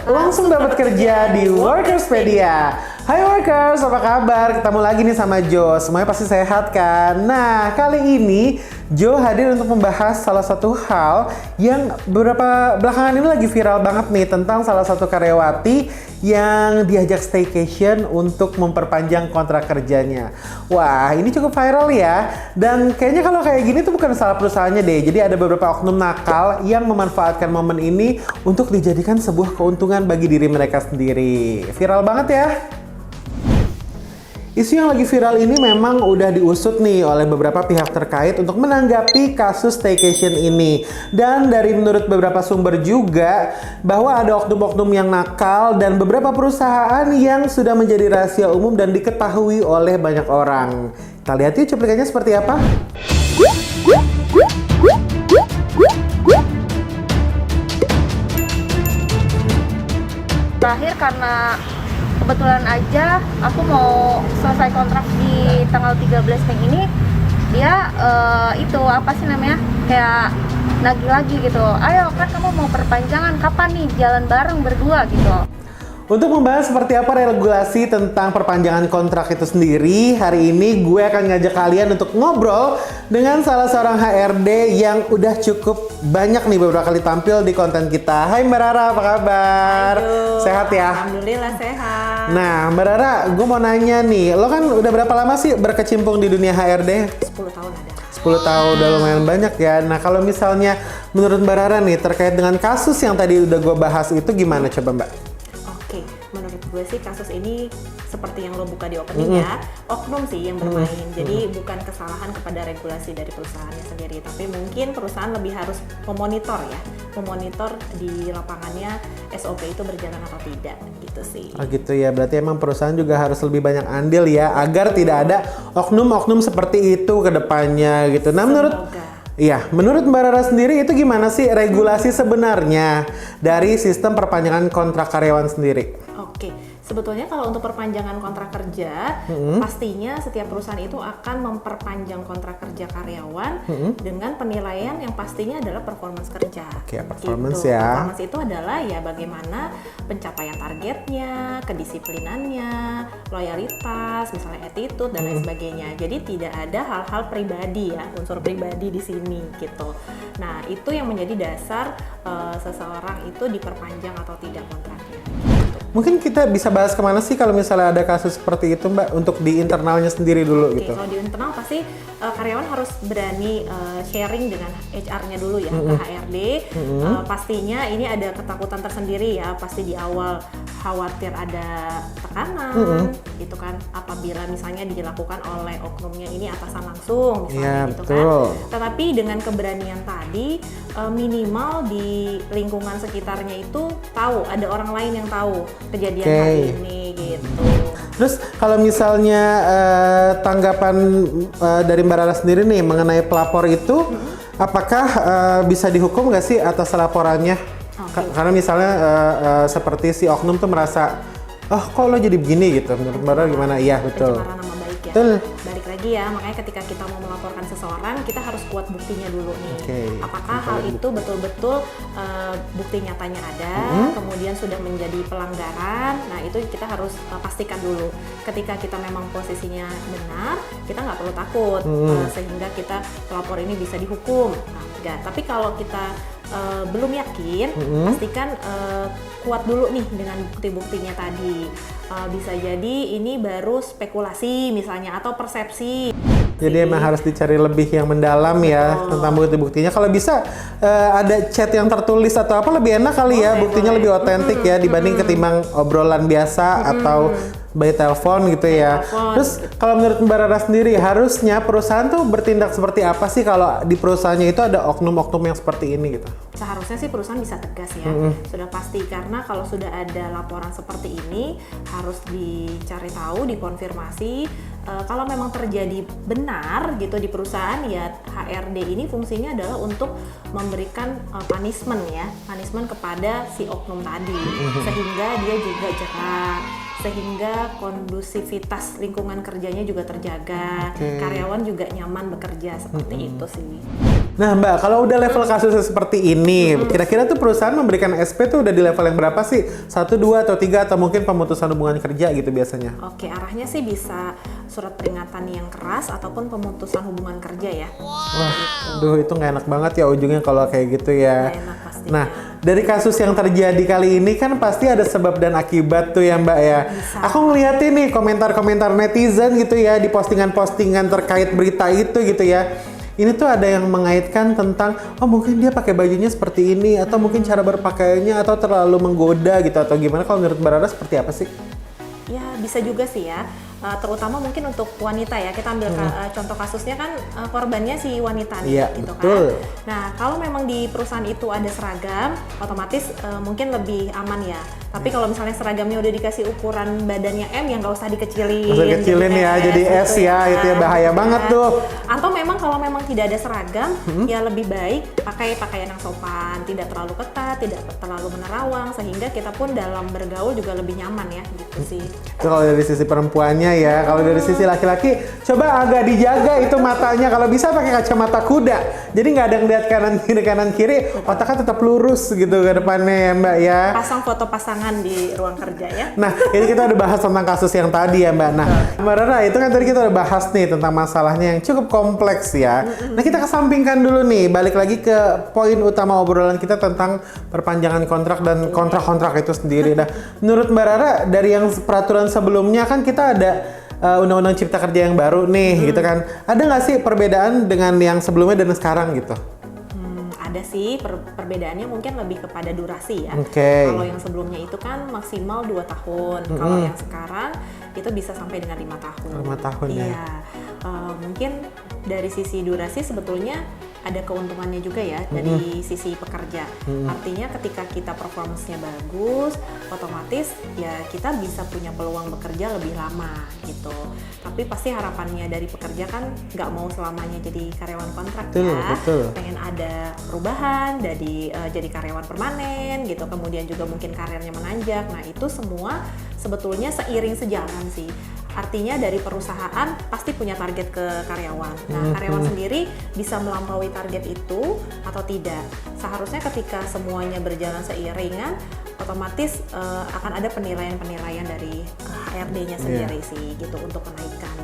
Langsung dapat kerja di Workerspedia. Hai Workers, apa kabar? Ketemu lagi nih sama Jo. Semuanya pasti sehat kan? Nah, kali ini Jo hadir untuk membahas salah satu hal yang beberapa belakangan ini lagi viral banget nih, tentang salah satu karyawati yang diajak staycation untuk memperpanjang kontrak kerjanya. Wah, ini cukup viral ya. Dan kayaknya kalau kayak gini tuh bukan salah perusahaannya deh. Jadi ada beberapa oknum nakal yang memanfaatkan momen ini untuk dijadikan sebuah keuntungan bagi diri mereka sendiri. Viral banget ya. Isu yang lagi viral ini memang udah diusut nih oleh beberapa pihak terkait untuk menanggapi kasus staycation ini. Dan dari menurut beberapa sumber juga bahwa ada oknum-oknum yang nakal dan beberapa perusahaan yang sudah menjadi rahasia umum dan diketahui oleh banyak orang. Kita lihat yuk cuplikannya seperti apa. Terakhir karena kebetulan aja aku mau selesai kontrak di tanggal 13 Mei ini, dia itu apa sih namanya, kayak nagih lagi gitu, ayo kan kamu mau perpanjangan, kapan nih jalan bareng berdua gitu. Untuk membahas seperti apa regulasi tentang perpanjangan kontrak itu sendiri, hari ini gue akan ngajak kalian untuk ngobrol dengan salah seorang HRD yang udah cukup banyak nih beberapa kali tampil di konten kita. Hai Mbak Rara, apa kabar? Aduh, sehat ya? Alhamdulillah sehat. Nah Mbak Rara, gue mau nanya nih, lo kan udah berapa lama sih berkecimpung di dunia HRD? 10 tahun ada. 10 tahun, udah lumayan banyak ya. Nah kalau misalnya menurut Mbak Rara nih, terkait dengan kasus yang tadi udah gue bahas itu gimana coba Mbak? Oke, menurut gue sih kasus ini seperti yang lo buka di opening ya, oknum sih yang bermain. Jadi bukan kesalahan kepada regulasi dari perusahaannya sendiri, tapi mungkin perusahaan lebih harus memonitor ya, memonitor di lapangannya SOP itu berjalan atau tidak gitu sih. Oh gitu ya, berarti emang perusahaan juga harus lebih banyak andil ya, agar tidak ada oknum-oknum seperti itu ke depannya gitu. Nah menurut Mbak Rara sendiri itu gimana sih regulasi sebenarnya dari sistem perpanjangan kontrak karyawan sendiri? Oke, sebetulnya kalau untuk perpanjangan kontrak kerja, pastinya setiap perusahaan itu akan memperpanjang kontrak kerja karyawan dengan penilaian yang pastinya adalah performance kerja. Oke, performance gitu. ya. Performance itu adalah ya bagaimana pencapaian targetnya, kedisiplinannya, loyalitas, misalnya attitude dan lain sebagainya. Jadi tidak ada hal-hal pribadi ya, unsur pribadi di sini gitu. Nah, itu yang menjadi dasar seseorang itu diperpanjang atau tidak kontraknya. Mungkin kita bisa bahas kemana sih kalau misalnya ada kasus seperti itu Mbak, untuk di internalnya sendiri dulu gitu. Kalau di internal pasti karyawan harus berani sharing dengan HR-nya dulu ya, ke HRD. Pastinya ini ada ketakutan tersendiri ya, pasti di awal khawatir ada tekanan gitu kan, apabila misalnya dilakukan oleh oknumnya ini atasan langsung misalnya gitu kan. Tetapi dengan keberanian tadi, minimal di lingkungan sekitarnya itu tahu, ada orang lain yang tahu kejadian hari ini gitu. Terus kalau misalnya tanggapan dari Mbak Rara sendiri nih mengenai pelapor itu, apakah bisa dihukum nggak sih atas laporannya? Karena misalnya seperti si oknum tuh merasa, oh kok lo jadi begini gitu, menurut Mbak Rara gimana? Iya betul. Pencemaran nama baik ya. Betul. Balik lagi ya, makanya ketika kita mau melaporkan seseorang, kita harus kuat buktinya dulu nih. Apakah hal itu betul-betul bukti nyatanya ada, kemudian sudah menjadi pelanggaran. Nah itu kita harus pastikan dulu. Ketika kita memang posisinya benar, kita nggak perlu takut sehingga kita pelapor ini bisa dihukum. Nah, enggak. Tapi kalau kita belum yakin, pastikan kuat dulu nih dengan bukti-buktinya tadi. Bisa jadi ini baru spekulasi misalnya atau persepsi. Jadi emang harus dicari lebih yang mendalam ya tentang bukti-buktinya. Kalau bisa ada chat yang tertulis atau apa lebih enak kali ya, buktinya lebih otentik ya dibanding ketimbang obrolan biasa atau by telepon gitu ya. Terus kalau menurut Mbak Rara sendiri, harusnya perusahaan tuh bertindak seperti apa sih kalau di perusahaannya itu ada oknum-oknum yang seperti ini gitu? Seharusnya sih perusahaan bisa tegas ya, sudah pasti, karena kalau sudah ada laporan seperti ini harus dicari tahu, dikonfirmasi. Kalau memang terjadi benar gitu di perusahaan, ya HRD ini fungsinya adalah untuk memberikan punishment kepada si oknum tadi, sehingga dia juga jerah. sehingga kondusivitas lingkungan kerjanya juga terjaga, karyawan juga nyaman bekerja, seperti itu sih. Nah Mbak, kalau udah level kasusnya seperti ini, kira-kira tuh perusahaan memberikan SP tuh udah di level yang berapa sih? 1, 2, atau 3, atau mungkin pemutusan hubungan kerja gitu biasanya? Oke, arahnya sih bisa surat peringatan yang keras ataupun pemutusan hubungan kerja ya. Wah, aduh itu nggak enak banget ya ujungnya kalau kayak gitu ya. Nggak enak pastinya. Nah, dari kasus yang terjadi kali ini kan pasti ada sebab dan akibat tuh ya Mbak ya. Bisa. Aku ngeliatin nih komentar-komentar netizen gitu ya di postingan-postingan terkait berita itu gitu ya. Ini tuh ada yang mengaitkan tentang, oh mungkin dia pakai bajunya seperti ini, atau mungkin cara berpakaiannya, atau terlalu menggoda gitu, atau gimana. Kalau menurut Mbak Rara seperti apa sih? Ya bisa juga sih ya, terutama mungkin untuk wanita ya. Kita ambil contoh kasusnya kan korbannya si wanita nih, Iya, gitu betul. kan. Nah kalau memang di perusahaan itu ada seragam, otomatis mungkin lebih aman ya. Tapi kalau misalnya seragamnya udah dikasih ukuran badannya M, yang nggak usah dikecilin. Nggak usah dikecilin ya, jadi S gitu ya, itu ya bahaya banget tuh. Atau memang kalau memang tidak ada seragam, ya lebih baik pakai pakaian yang sopan, tidak terlalu ketat, tidak terlalu menerawang, sehingga kita pun dalam bergaul juga lebih nyaman ya, gitu sih. Itu kalau dari sisi perempuannya ya. Kalau dari sisi laki-laki, coba agak dijaga itu matanya. Kalau bisa pakai kacamata kuda. Jadi nggak ada ngeliat kanan kiri, otaknya tetap lurus gitu ke depannya ya Mbak ya. Pasang foto pasangan di ruang kerja ya. Nah, ini kita udah bahas tentang kasus yang tadi ya Mbak. Nah, Mbak Rara, itu kan tadi kita udah bahas nih tentang masalahnya yang cukup kompleks ya. Nah, kita kesampingkan dulu nih, balik lagi ke poin utama obrolan kita tentang perpanjangan kontrak dan kontrak-kontrak itu sendiri. Nah, menurut Mbak Rara, dari yang peraturan sebelumnya kan kita ada Undang-Undang Cipta Kerja yang baru nih, gitu kan. Ada nggak sih perbedaan dengan yang sebelumnya dan sekarang gitu? Ada sih, perbedaannya mungkin lebih kepada durasi ya. Kalau yang sebelumnya itu kan maksimal 2 tahun. Kalau yang sekarang itu bisa sampai dengan 5 tahun. 5 tahun ya. Iya. Mungkin dari sisi durasi sebetulnya ada keuntungannya juga ya dari sisi pekerja. Artinya ketika kita performance-nya bagus, otomatis ya kita bisa punya peluang bekerja lebih lama gitu. Tapi pasti harapannya dari pekerja kan nggak mau selamanya jadi karyawan kontrak ya. Pengen ada perubahan, jadi karyawan permanen gitu. Kemudian juga mungkin karirnya menanjak. Nah itu semua sebetulnya seiring sejalan sih. Artinya dari perusahaan pasti punya target ke karyawan. Nah, karyawan sendiri bisa melampaui target itu atau tidak. Seharusnya ketika semuanya berjalan seiringan, otomatis akan ada penilaian-penilaian dari HRD-nya sendiri sih, gitu, untuk kenaikan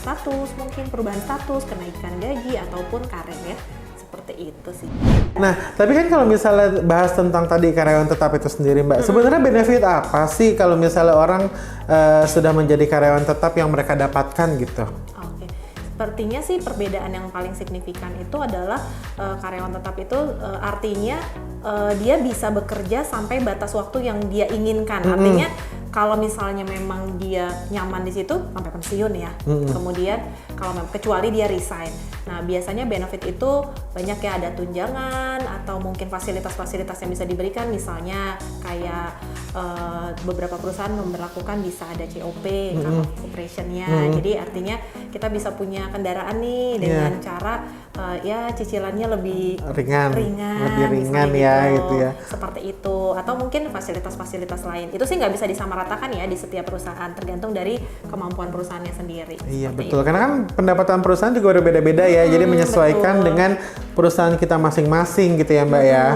status, mungkin perubahan status, kenaikan gaji ataupun karir ya. Seperti itu sih. Nah, tapi kan kalau misalnya bahas tentang tadi karyawan tetap itu sendiri Mbak, sebenarnya benefit apa sih kalau misalnya orang sudah menjadi karyawan tetap yang mereka dapatkan gitu? Oke, sepertinya sih perbedaan yang paling signifikan itu adalah karyawan tetap itu artinya dia bisa bekerja sampai batas waktu yang dia inginkan. Artinya kalau misalnya memang dia nyaman di situ sampai pensiun ya. Kemudian kalau kecuali dia resign. Nah, biasanya benefit itu banyak ya, ada tunjangan atau mungkin fasilitas-fasilitas yang bisa diberikan, misalnya kayak beberapa perusahaan memberlakukan bisa ada COP, car of operationnya. Jadi artinya kita bisa punya kendaraan nih dengan cara ya cicilannya lebih ringan ya gitu ya. Seperti itu, atau mungkin fasilitas-fasilitas lain. Itu sih nggak bisa disamaratakan ya di setiap perusahaan, tergantung dari kemampuan perusahaannya sendiri. Iya betul, karena kan pendapatan perusahaan juga udah beda-beda ya, jadi menyesuaikan dengan perusahaan kita masing-masing gitu ya Mbak ya.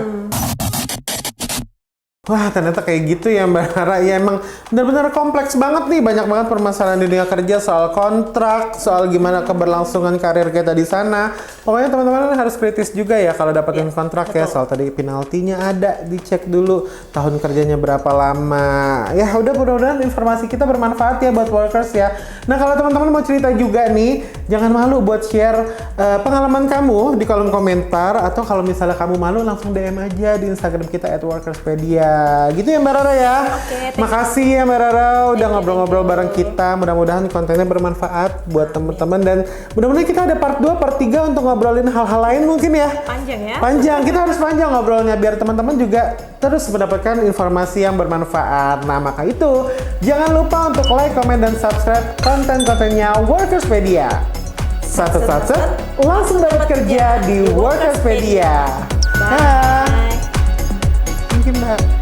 Wah, ternyata kayak gitu ya Mbak Rara. Ya emang benar-benar kompleks banget nih. Banyak banget permasalahan di dunia kerja, soal kontrak, soal gimana keberlangsungan karir kita di sana. Pokoknya teman-teman harus kritis juga ya kalau dapetin kontrak ya. Soal tadi penaltinya ada, dicek dulu tahun kerjanya berapa lama. Ya udah, mudah-mudahan informasi kita bermanfaat ya buat workers ya. Nah, kalau teman-teman mau cerita juga nih, jangan malu buat share pengalaman kamu di kolom komentar, atau kalau misalnya kamu malu langsung DM aja di Instagram kita @workerspedia. Gitu ya Mbak Rara ya. Makasih ya Mbak Rara udah ngobrol-ngobrol bareng kita. Mudah-mudahan kontennya bermanfaat buat teman-teman, dan mudah-mudahan kita ada part 2, part 3 untuk ngobrolin hal-hal lain mungkin ya. Panjang ya. Panjang, kita harus panjang ngobrolnya biar teman-teman juga terus mendapatkan informasi yang bermanfaat. Nah, maka itu jangan lupa untuk like, comment, dan subscribe konten-kontennya Workerspedia. Satu-satu langsung dapat kerja di Workerspedia. Bye. Mungkin Mbak.